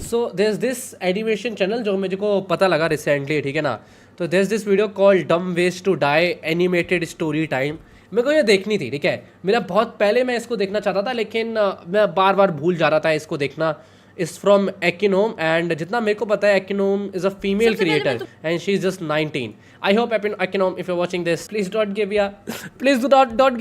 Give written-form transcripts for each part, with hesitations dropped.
So there is this animation channel जो मुझे को पता लगा रिसेंटली, ठीक है ना। तो there is this video called dumb ways to die animated story time. मेरे को ये देखनी थी, ठीक है। मेरा बहुत पहले मैं इसको देखना चाहता था, लेकिन मैं बार बार भूल जा रहा था इसको देखना। इज फ्रॉम एकिनोम, एंड जितना मेरे को पता है एकिनोम is a female creator and she is just 19। I hope एकिनोम if you are watching this please don't give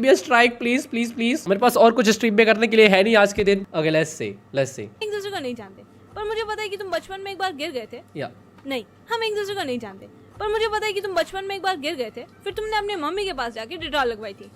me a strike, please please please. मेरे पास और कुछ स्ट्रीम पे करने के लिए है नहीं आज के दिन। Okay let's see. एक दूसरे को नहीं जानते, पर मुझे पता है कि तुम बचपन में एक बार गिर गए थे। या नहीं, हम एक दूसरे को नहीं जानते, पर मुझे पता है कि तुम बचपन में एक बार गिर गए थे, फिर तुमने अपनी मम्मी के पास जाके डिटॉल लगवाई थी।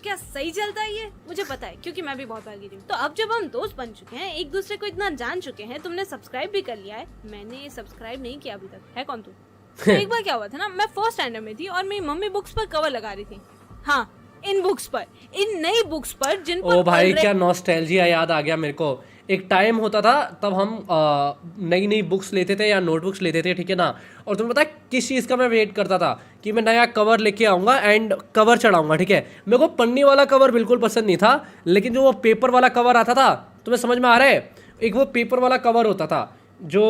क्या सही चलता है ये, मुझे पता है क्योंकि मैं भी बहुत बार गिरी हूँ। तो अब जब हम दोस्त बन चुके हैं, एक दूसरे को इतना जान चुके हैं, तुमने सब्सक्राइब भी कर लिया है, मैंने सब्सक्राइब नहीं किया अभी तक। है कौन तू? तो एक बार क्या हुआ था ना, मैं फर्स्ट स्टैंडर्ड में थी और मेरी मम्मी बुक्स पर कवर लगा रही थी। हाँ, इन बुक्स पर, इन नई बुक्स पर जिन पर ओ भाई क्या नॉस्टैल्जिया याद आ गया मेरे को। एक टाइम होता था तब हम नई नई बुक्स लेते थे या नोटबुक्स लेते थे, ठीक है ना। और तुम्हें पता है किस चीज़ का मैं वेट करता था कि मैं नया कवर लेके आऊँगा एंड कवर चढ़ाऊँगा, ठीक है। मेरे को पन्नी वाला कवर बिल्कुल पसंद नहीं था, लेकिन जो वो पेपर वाला कवर आता था, तुम्हें समझ में आ रहा है, एक वो पेपर वाला कवर होता था जो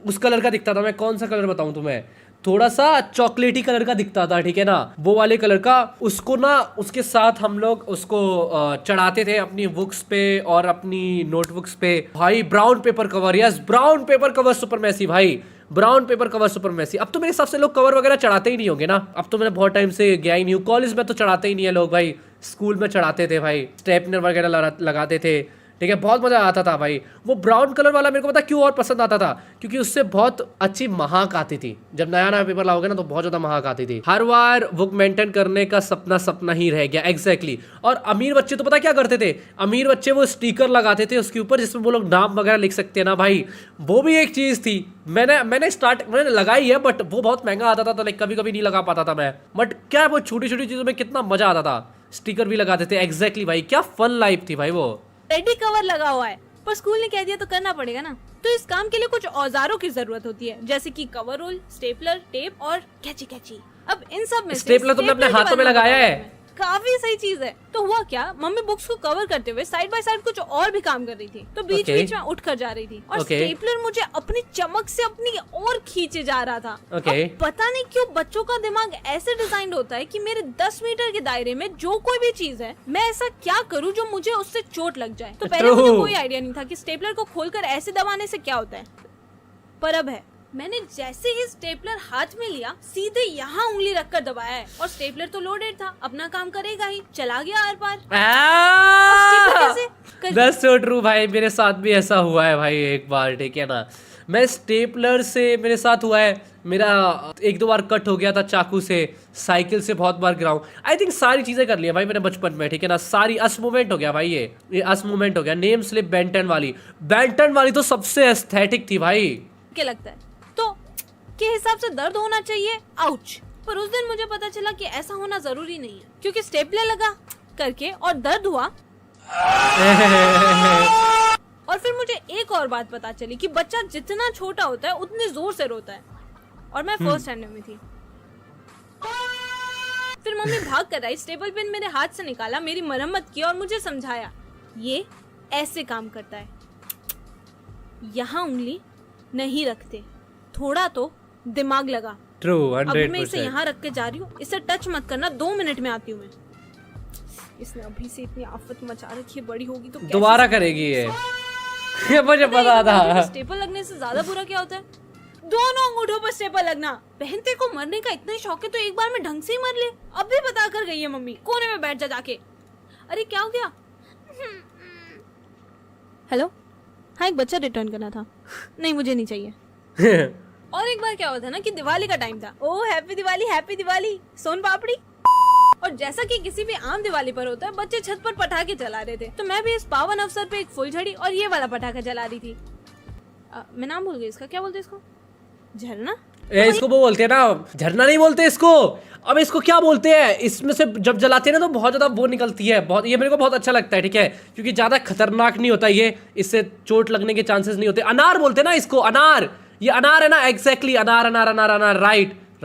उस कलर का दिखता था। मैं कौन सा कलर बताऊँ तुम्हें, थोड़ा सा चॉकलेटी कलर का दिखता था, ठीक है ना, वो वाले कलर का। उसको ना उसके साथ हम लोग उसको चढ़ाते थे अपनी बुक्स पे और अपनी नोटबुक्स पे। भाई brown paper cover, yes brown paper cover supremacy भाई, ब्राउन पेपर कवर सुपरमेसी। अब तो मेरे हिसाब से लोग कवर वगैरह चढ़ाते ही नहीं होंगे ना। अब तो मैंने बहुत टाइम से गया ही नहीं हूँ। कॉलेज में तो चढ़ाते ही नहीं है लोग भाई, स्कूल में चढ़ाते थे भाई, स्टेपनर वगैरह लगाते थे, ठीक है। बहुत मजा आता था भाई। वो ब्राउन कलर वाला मेरे को पता क्यों और पसंद आता था, क्योंकि उससे बहुत अच्छी महक आती थी। जब नया नया पेपर लाओगे ना तो बहुत ज्यादा महक आती थी। हर बार बुक मेंटेन करने का सपना ही रह गया। एग्जैक्टली। और अमीर बच्चे तो पता क्या करते थे, अमीर बच्चे वो स्टिकर लगाते थे उसके ऊपर जिसमें वो लोग नाम वगैरह लिख सकते हैं ना भाई। वो भी एक चीज थी। मैंने लगाई है, बट वो बहुत महंगा आता था, तो लाइक कभी कभी नहीं लगा पाता था मैं। बट क्या वो छोटी छोटी चीजों में कितना मजा आता था। स्टिकर भी लगाते थे। एग्जैक्टली भाई, क्या फन लाइफ थी भाई वो। रेडी कवर लगा हुआ है, पर स्कूल ने कह दिया तो करना पड़ेगा ना। तो इस काम के लिए कुछ औजारों की जरूरत होती है, जैसे कि कवर रोल, स्टेपलर, टेप और कैची। अब इन सब में स्टेपलर तुमने अपने हाथों में लगाया है? काफी सही चीज है। तो हुआ क्या, मम्मी बुक्स को कवर करते हुए साइड बाय साइड कुछ और भी काम कर रही थी, तो बीच बीच में उठ कर जा रही थी और स्टेपलर मुझे अपनी चमक से अपनी और खींचे जा रहा था। अब पता नहीं क्यों बच्चों का दिमाग ऐसे डिजाइन होता है कि मेरे 10 मीटर के दायरे में जो कोई भी चीज है, मैं ऐसा क्या करूँ जो मुझे उससे चोट लग जाए। तो पहले मुझे कोई आइडिया नहीं था कि स्टेपलर को खोलकर ऐसे दबाने से क्या होता है, पर अब है। मैंने जैसे ही स्टेपलर हाथ में लिया, सीधे यहाँ उंगली रखकर दबाया है और स्टेपलर तो लोडेड था, अपना काम करेगा ही, चला गया आर पार। दैट्स सो ट्रू भाई, मेरे साथ भी ऐसा हुआ है भाई एक बार, ठीक है ना। मैं स्टेपलर से मेरे साथ हुआ है, मेरा 1-2 बार कट हो गया था चाकू से, साइकिल से बहुत बार गिरा हूं। आई थिंक सारी चीजें कर ली है भाई मैंने बचपन में, ठीक है ना। सारी अस मूवमेंट हो गया भाई, ये अस मूवमेंट हो गया। नेम स्लिप बेंटन वाली तो सबसे एस्थेटिक थी भाई। क्या लगता है तो के हिसाब से दर्द होना चाहिए, आउच। पर उस दिन मुझे पता चला कि ऐसा होना जरूरी नहीं है, क्योंकि स्टेपलर लगा करके और दर्द हुआ। और फिर मुझे एक और बात पता चली कि बच्चा जितना छोटा होता है उतने जोर से रोता है। और मैं फर्स्ट स्टैंडर्ड में थी। फिर मम्मी भाग कर आई, स्टेपल पिन मेरे हाथ से निकाला, मेरी मरम्मत की और मुझे समझाया ये ऐसे काम करता है, यहाँ उंगली नहीं रखते, थोड़ा तो दिमाग लगा। ट्रू, 100%। अभी मैं इसे यहाँ रख के जा रही हूँ, इसे टच मत करना, 2 मिनट में आती हूँ मैं। इसने अभी से इतनी आफत मचा रखी है, बड़ी होगी तो दोबारा करेगी ये। मुझे पता था। स्टेपल लगने से ज्यादा बुरा क्या होता है, दोनों अंगूठों पर स्टेपल लगना। बहनते को मरने का इतना शौक है तो एक बार में ढंग से ही मर ले। अब भी बता कर गई है मम्मी, कोने में बैठ जा जाके। अरे क्या हो गया? हेलो, हाँ एक बच्चा रिटर्न करना था। नहीं मुझे नहीं चाहिए। और एक बार क्या हुआ था ना कि दिवाली का टाइम था। ओह हैप्पी दिवाली सोन पापड़ी। और जैसा कि किसी भी आम दिवाली पर होता है, बच्चे छत पर पटाखे जला रहे थे, तो मैं भी इस पावन अवसर पे एक फुलझड़ी और ये वाला पटाखा जला रही थी। मैं नाम भूल गई इसका, क्या बोलते इसको? झरना? इसको वो बोलते हैं ना, झरना नहीं बोलते इसको। अब इसको क्या बोलते हैं, इसमें से जब जलाते हैं ना तो बहुत ज्यादा वो निकलती है, बहुत। ये मेरे को बहुत अच्छा लगता है, ठीक है, क्योंकि ज्यादा खतरनाक नहीं होता ये, इससे चोट लगने के चांसेस नहीं होते। अनार बोलते हैं ना इसको, अनार। ये अनार है ना, एग्जैक्टली, अनार।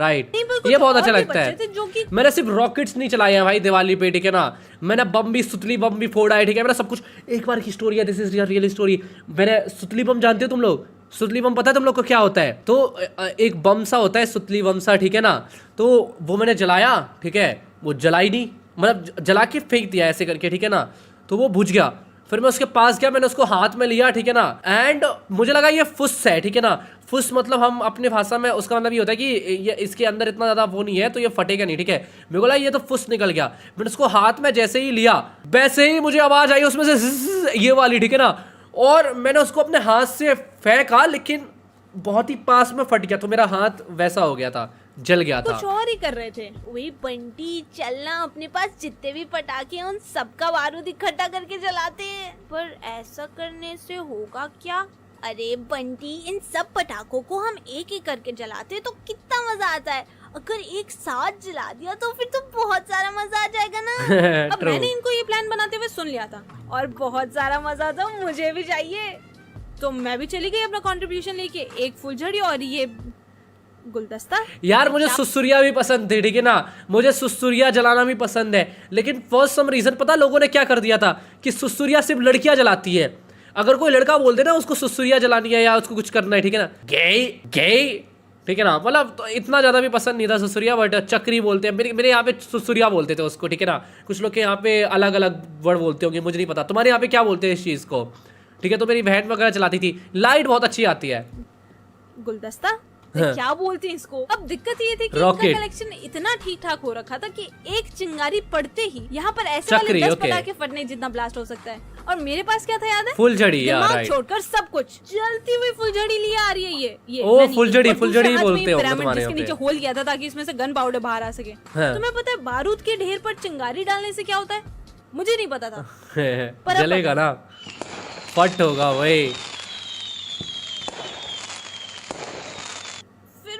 राइट। नहीं, पर कुछ ये बहुत और अच्छा भी लगता है। बच्चे थे जो कि मैंने सिर्फ रॉकेट्स नहीं चलाए हैं भाई दिवाली पे, ठीक है ना, मैंने बम भी, सुतली बम भी फोड़ा है, ठीक है, मैंने सब कुछ। एक बार की स्टोरी है, दिस इज रियल स्टोरी। मैंने सुतली बम, जानते हो तुम लोग सुतली बम, पता है तुम लोग को क्या होता है? तो एक बम सा होता है सुतली बम सा, ठीक है ना, तो वो मैंने जलाया, ठीक है, वो जलाई नहीं, मतलब जला के फेंक दिया ऐसे करके, ठीक है ना, तो वो बुझ गया। फिर मैं उसके पास गया, मैंने उसको हाथ में लिया, ठीक है ना, एंड मुझे लगा ये फुस है, ठीक है ना। फुस मतलब हम अपने भाषा में उसका मतलब ये होता है कि ये इसके अंदर इतना ज़्यादा वो नहीं है तो ये फटेगा नहीं, ठीक है। मेरे को लगा ये तो फुस निकल गया। मैंने उसको हाथ में जैसे ही लिया, वैसे ही मुझे आवाज़ आई उसमें से ज़्ज़, ये वाली, ठीक है ना, और मैंने उसको अपने हाथ से फेंका, लेकिन बहुत ही पास में फट गया, तो मेरा हाथ वैसा हो गया था, जल गया था। कुछ और ही कर रहे थे। वही बंटी, चलना, अपने पास जितने भी पटाखे हैं उन सबका बारूद इकट्ठा करके जलाते हैं। पर ऐसा करने से होगा क्या? अरे बंटी, इन सब पटाखों को हम एक एक करके जलाते तो कितना मजा आता है। अगर एक साथ जला दिया तो फिर तो बहुत सारा मजा आ जाएगा ना। अब मैंने इनको ये प्लान बनाते हुए सुन लिया था और बहुत सारा मजा तो मुझे भी चाहिए, तो मैं भी चली गई अपना कंट्रीब्यूशन लेके, एक फुलझड़ी और ये गुलदस्ता। यार मुझे सुसुरिया भी पसंद थे, ठीक है ना, मुझे सुसुरिया जलाना भी पसंद है, लेकिन फॉर सम रीजन पता लोगों ने क्या कर दिया था कि सुसुरिया सिर्फ लड़कियां जलाती है। अगर कोई लड़का बोल दे ना उसको सुसुरिया जलानी है या उसको कुछ करना है, ठीक है ना, गे गे, ठीक है ना, मतलब तो इतना ज़्यादा भी पसंद नहीं था सुसुरिया, बट चक्री बोलते हैं, मेरे यहाँ पे सुसुरिया बोलते थे उसको, ठीक है ना। कुछ लोग के यहाँ पे अलग अलग वर्ड बोलते होंगे, मुझे नहीं पता तुम्हारे यहाँ पे क्या बोलते हैं इस चीज़ को, ठीक है। तो मेरी बहन वगैरह चलाती थी, लाइट बहुत अच्छी आती है। गुलदस्ता क्या बोलते हैं इसको? अब दिक्कत ये थी कि इनका कलेक्शन इतना ठीक ठाक हो रखा था कि एक चिंगारी पड़ते ही यहाँ पर ऐसे वाले 10 पटाखे फटने जितना ब्लास्ट हो सकता है, और मेरे पास क्या था याद है? फुलझड़ी, दिमाग छोड़कर सब कुछ, जलती हुई फुलझड़ी लिए आ रही है ये। ओ फुलझड़ी, फुलझड़ी बोलते हो तुम्हारे जिसके नीचे होल किया था ताकि इसमें से गन पाउडर बाहर आ सके। तुम्हें पता है बारूद के ढेर पर चिंगारी डालने से क्या होता है? मुझे नहीं पता था। जलेगा ना, फट होगा वही।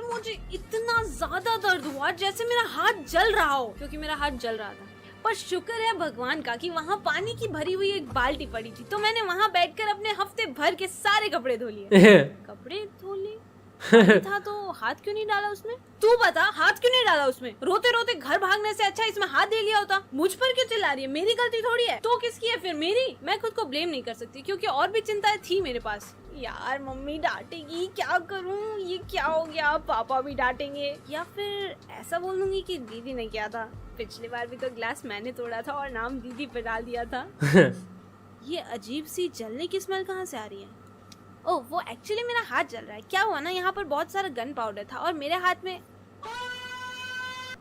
मुझे इतना ज्यादा दर्द हुआ जैसे मेरा हाथ जल रहा हो, क्योंकि मेरा हाथ जल रहा था। पर शुक्र है भगवान का कि वहाँ पानी की भरी हुई एक बाल्टी पड़ी थी, तो मैंने वहाँ बैठकर अपने हफ्ते भर के सारे कपड़े धो लिए। कपड़े धो लिए था तो हाथ क्यों नहीं डाला उसमें? तू बता, हाथ क्यों नहीं डाला उसमें? रोते रोते घर भागने से अच्छा इसमें हाथ दे लिया होता। मुझ पर क्यों चिल्ला रही है? मेरी गलती थोड़ी है, तो किसकी है फिर? मेरी। मैं खुद को ब्लेम नहीं कर सकती क्योंकि और भी चिंताएं थी मेरे पास। यार मम्मी डांटेगी, क्या करूं? ये क्या हो गया? पापा भी डांटेंगे, या फिर ऐसा बोलूंगी कि दीदी ने किया था। पिछली बार भी तो ग्लास मैंने तोड़ा था और नाम दीदी पे डाल दिया था। ये अजीब सी जलने की स्मेल कहाँ से आ रही है? ओह, वो एक्चुअली मेरा हाथ जल रहा है। क्या हुआ ना, यहाँ पर बहुत सारा गन पाउडर था और मेरे हाथ में,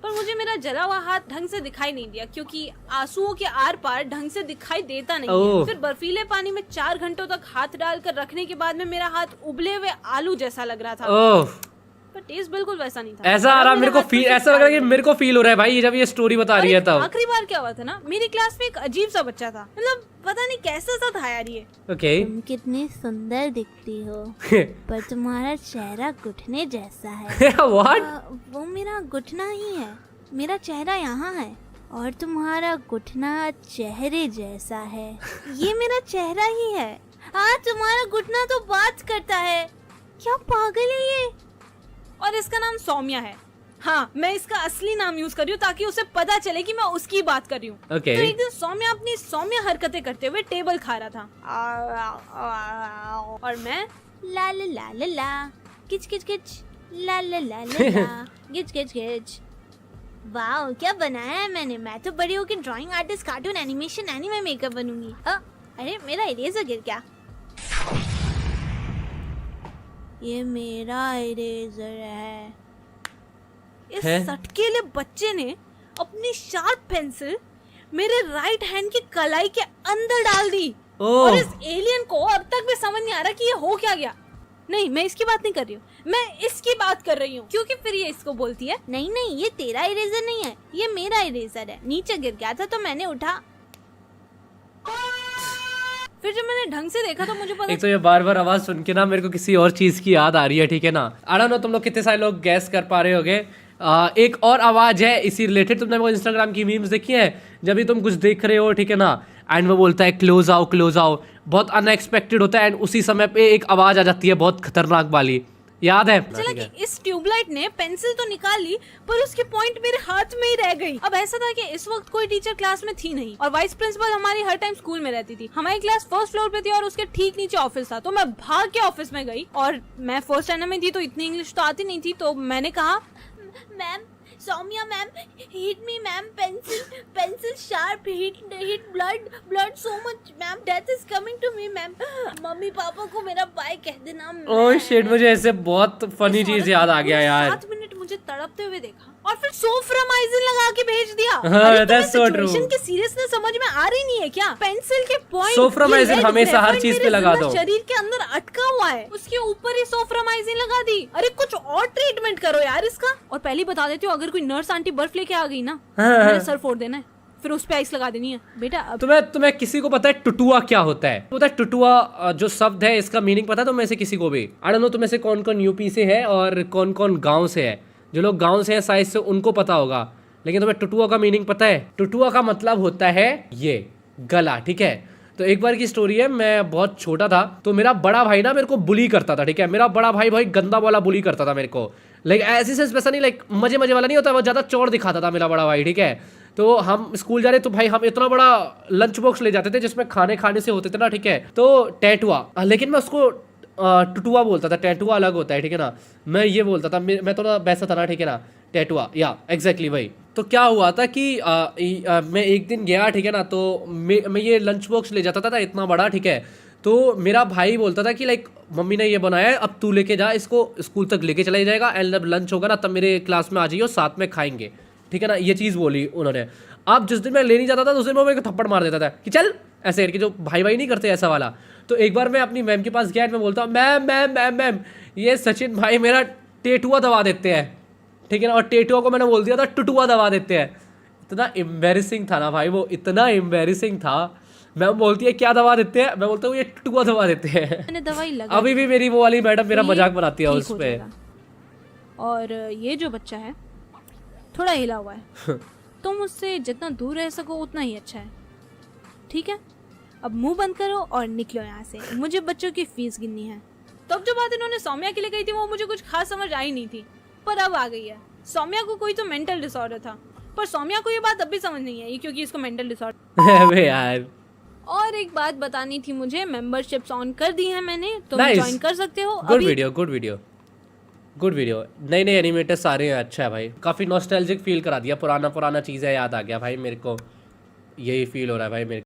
पर मुझे मेरा जला हुआ हाथ ढंग से दिखाई नहीं दिया क्योंकि आंसुओं के आर पार ढंग से दिखाई देता नहीं है। फिर बर्फीले पानी में 4 घंटों तक हाथ डालकर रखने के बाद में मेरा हाथ उबले हुए आलू जैसा लग रहा था, पर टेस्ट बिल्कुल वैसा नहीं था। ऐसा आ रहा मेरे को फील, ऐसा लग रहा है कि मेरे को फील हो रहा है भाई जब ये स्टोरी बता रही है तब। आखिरी बार क्या हुआ था ना, मेरी क्लास में एक अजीब सा बच्चा था, मतलब पता नहीं कैसा सा था यार ये। तुम कितनी सुंदर दिखती हो पर तुम्हारा चेहरा घुटने जैसा है। What? वो मेरा घुटना ही है, मेरा चेहरा यहाँ है और तुम्हारा घुटना चेहरे जैसा है। ये मेरा चेहरा ही है। तुम्हारा घुटना तो बात करता है। क्या पागल है ये? और इसका नाम सौम्या है। हाँ, मैं इसका असली नाम यूज कर रही हूँ ताकि उसे पता चले कि मैं उसकी बात कर रही हूँ। तो एक दिन सौम्या अपनी सौम्या हरकतें करते हुए टेबल खा रहा था और मैं ला ला ला ला ला किच किच किच ला ला ला ला गिच गिच गिच। वाह, क्या बनाया है मैंने। मैं तो बड़ी होकर drawing artist, cartoon animation, anime makeup बनूंगी। अरे मेरा इरेजर गिर गया। ये मेरा इरेजर है। इस सटकेले बच्चे ने अपनी शार्प पेंसिल मेरे राइट हैंड की कलाई के अंदर डाल दी और इस एलियन को अब तक भी समझ नहीं आ रहा कि ये हो क्या गया। नहीं, मैं इसकी बात नहीं कर रही हूँ, मैं इसकी बात कर रही हूँ, क्योंकि फिर ये इसको बोलती है नहीं नहीं, ये तेरा इरेजर नहीं है, ये मेरा इरेजर है। नीचे गिर गया था तो मैंने उठा। फिर जब मैंने ढंग से देखा तो मुझे पता, एक तो ये बार बार आवाज सुन के ना मेरे को किसी और चीज की याद आ रही है, ठीक है ना। आई डोंट नो तुम लोग कितने सारे लोग गैस कर पा रहे होगे। एक और आवाज है इसी रिलेटेड। तुमने वो इंस्टाग्राम की मीम्स देखी है जब भी तुम कुछ देख रहे हो, ठीक है ना, एंड वो बोलता है क्लोज आओ क्लोज आओ, बहुत अनएक्सपेक्टेड होता है एंड उसी समय पे एक आवाज आ जाती है बहुत खतरनाक वाली, याद है? चला कि इस ट्यूबलाइट ने पेंसिल तो निकाल ली पर उसकी पॉइंट मेरे हाथ में ही रह गई। अब ऐसा था कि इस वक्त कोई टीचर क्लास में थी नहीं और वाइस प्रिंसिपल हमारी हर टाइम स्कूल में रहती थी। हमारी क्लास फर्स्ट फ्लोर पे थी और उसके ठीक नीचे ऑफिस था। तो मैं भाग के ऑफिस में गई और मैं फर्स्ट स्टैंडर्ड में थी तो इतनी इंग्लिश तो आती नहीं थी। तो मैंने कहा ma'am, Saumya ma'am, hit me ma'am, pencil sharp, hit blood so much ma'am, death is coming to me ma'am, mummy papa को मेरा बाय कह देना मैम। ओह शिट, मुझे ऐसे बहुत फनी चीज याद आ गया यार। 7 मिनट मुझे तड़पते हुए देखा और फिर सोफ्रामाइजिन लगा के भेज दिया। हाँ, अरे that's so true। सिचुएशन की सीरियसनेस समझ में आ रही नहीं है क्या? पेंसिल के पॉइंट सोफ्रामाइजिन हमेशा हर चीज पे लगा दो। शरीर के अंदर अटका हुआ है, उसके ऊपर ही सोफ्रामाइजिन लगा दी। अरे कुछ और ट्रीटमेंट करो यार इसका। और पहले बता देती हूँ, अगर कोई नर्स आंटी बर्फ लेके आ गई ना, मेरा सर फोड़ देना है, फिर उस पे आइस लगा देनी है बेटा। अब तुम्हें किसी को पता है टुटुआ क्या होता है? पता है टुटुआ जो शब्द है इसका मीनिंग पता है तुम्हें से किसी को भी? आई डोंट नो तुम्हें से कौन कौन यूपी से है और कौन कौन गांव से है। जो लोग गांव से हैं शायद से उनको पता होगा, लेकिन तुम्हें टुटुआ का मीनिंग पता है? टुटुआ का मतलब होता है ये गला, ठीक है। तो एक बार की स्टोरी है, मैं बहुत छोटा था तो मेरा बड़ा भाई ना मेरे को बुली करता था, ठीक है। मेरा बड़ा भाई बहुत गंदा वाला बुली करता था मेरे को, लाइक ऐसी सेंस वैसा नहीं, लाइक मजे वाला नहीं होता, वो ज़्यादा चौड़ दिखाता था मेरा बड़ा भाई, ठीक है। तो हम स्कूल जा रहे तो भाई हम इतना बड़ा लंच बॉक्स ले जाते थे जिसमें खाने से होते थे ना, ठीक है। तो टैटुआ, लेकिन मैं उसको टुटुआ बोलता था, टैटुआ अलग होता है, ठीक है ना। मैं ये बोलता था, मैं थोड़ा वैसा था ना, ठीक है ना, टैटुआ, या एग्जैक्टली वही। तो क्या हुआ था कि मैं एक दिन गया, ठीक है ना, तो मैं ये लंच बॉक्स ले जाता था इतना बड़ा, ठीक है। तो मेरा भाई बोलता था कि लाइक मम्मी ने ये बनाया है, अब तू लेके जा, इसको स्कूल तक लेके चला जाएगा, एंड जब लंच होगा ना तब मेरे क्लास में आ जाइयो, साथ में खाएंगे, ठीक है ना। ये चीज़ बोली उन्होंने। अब जिस दिन मैं ले नहीं जाता था उस दिन वो मेरे को थप्पड़ मार देता था कि चल, ऐसे करके, जो भाई नहीं करते ऐसा वाला। तो एक बार मैं अपनी मैम के पास गया, मैं बोलता हूँ मैम ये सचिन भाई मेरा टेटुआ दबा देते हैं, ठीक है ना। और टेटुआ को मैंने बोल दिया था टुटुआ दबा देते हैं। इतना एम्बेरसिंग था ना भाई, वो इतना एम्बेरसिंग था। मैम बोलती है क्या दबा देते हैं, मैं बोलता हूँ ये टुटुआ दबा देते हैं। मैंने दवाई लगा, अभी भी मेरी वो वाली मैडम मेरा मजाक बनाती है उस पे। और ये जो बच्चा है थोड़ा हिला हुआ है तुम उससे जितना दूर रह सको उतना ही अच्छा है, ठीक है। अब मुंह बंद करो और निकलो यहाँ से, मुझे बच्चों की फीस गिननी है। तब जो बात इन्होंने सौम्या के लिए कही थी वो मुझे कुछ खास समझ आई नहीं थी, पर अब आ गई है। सौम्या को कोई तो मेंटल डिसऑर्डर था, पर सौम्या को ये बात अब भी समझ नहीं आई क्योंकि इसको मेंटल डिसऑर्डर अबे यार। और एक बात बतानी थी मुझे, मेंबरशिप्स ऑन कर दी है मैंने, तुम ज्वाइन कर सकते हो। Good video. नए एनिमेटर्स सारे हैं, अच्छा है भाई। काफ़ी नॉस्टैल्जिक फील करा दिया, पुराना चीज़ें याद आ गया भाई मेरे को, यही फील हो रहा है भाई मेरे को।